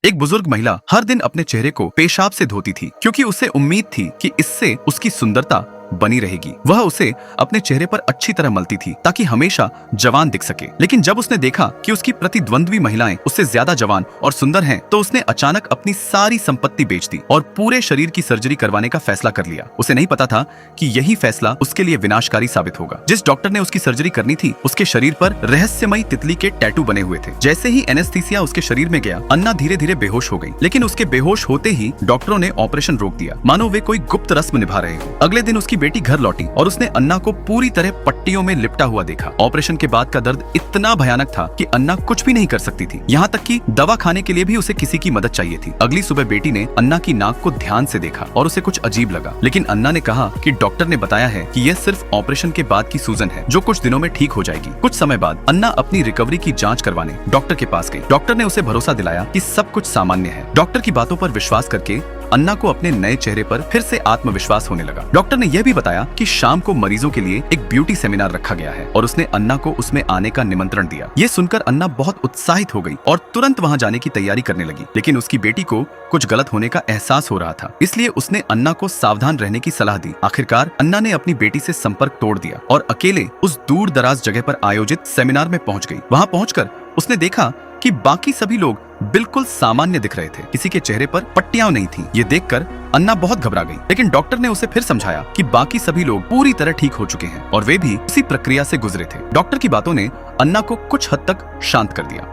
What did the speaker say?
एक बुजुर्ग महिला हर दिन अपने चेहरे को पेशाब से धोती थी क्योंकि उसे उम्मीद थी कि इससे उसकी सुंदरता बनी रहेगी। वह उसे अपने चेहरे पर अच्छी तरह मलती थी ताकि हमेशा जवान दिख सके। लेकिन जब उसने देखा कि उसकी प्रतिद्वंद्वी महिलाएं उससे ज्यादा जवान और सुंदर हैं, तो उसने अचानक अपनी सारी संपत्ति बेच दी और पूरे शरीर की सर्जरी करवाने का फैसला कर लिया। उसे नहीं पता था कि यही फैसला उसके लिए विनाशकारी साबित होगा। जिस डॉक्टर ने उसकी सर्जरी करनी थी, उसके शरीर पर रहस्यमयी तितली के टैटू बने हुए थे। जैसे ही एनेस्थीसिया उसके शरीर में गया, अन्ना धीरे धीरे बेहोश हो गई। लेकिन उसके बेहोश होते ही डॉक्टरों ने ऑपरेशन रोक दिया, मानो वे कोई गुप्त रस्म निभा रहे हो। अगले दिन उसकी बेटी घर लौटी और उसने अन्ना को पूरी तरह पट्टियों में लिपटा हुआ देखा। ऑपरेशन के बाद का दर्द इतना भयानक था कि अन्ना कुछ भी नहीं कर सकती थी। यहाँ तक कि दवा खाने के लिए भी उसे किसी की मदद चाहिए थी। अगली सुबह बेटी ने अन्ना की नाक को ध्यान से देखा और उसे कुछ अजीब लगा। लेकिन अन्ना ने कहा कि डॉक्टर ने बताया है कि यह सिर्फ ऑपरेशन के बाद की सूजन है, जो कुछ दिनों में ठीक हो जाएगी। कुछ समय बाद अन्ना अपनी रिकवरी की जांच करवाने डॉक्टर के पास गई। डॉक्टर ने उसे भरोसा दिलाया कि सब कुछ सामान्य है। डॉक्टर की बातों पर विश्वास करके अन्ना को अपने नए चेहरे पर फिर से आत्मविश्वास होने लगा। डॉक्टर ने यह भी बताया कि शाम को मरीजों के लिए एक ब्यूटी सेमिनार रखा गया है और उसने अन्ना को उसमें आने का निमंत्रण दिया। ये सुनकर अन्ना बहुत उत्साहित हो गई और तुरंत वहां जाने की तैयारी करने लगी। लेकिन उसकी बेटी को कुछ गलत होने का एहसास हो रहा था, इसलिए उसने अन्ना को सावधान रहने की सलाह दी। आखिरकार अन्ना ने अपनी बेटी से संपर्क तोड़ दिया और अकेले उस दूर दराज जगह पर आयोजित सेमिनार में पहुंच गई। वहां पहुंचकर उसने देखा कि बाकी सभी लोग बिल्कुल सामान्य दिख रहे थे। किसी के चेहरे पर पट्टियां नहीं थीं। ये देखकर अन्ना बहुत घबरा गई। लेकिन डॉक्टर ने उसे फिर समझाया कि बाकी सभी लोग पूरी तरह ठीक हो चुके हैं और वे भी उसी प्रक्रिया से गुजरे थे। डॉक्टर की बातों ने अन्ना को कुछ हद तक शांत कर दिया।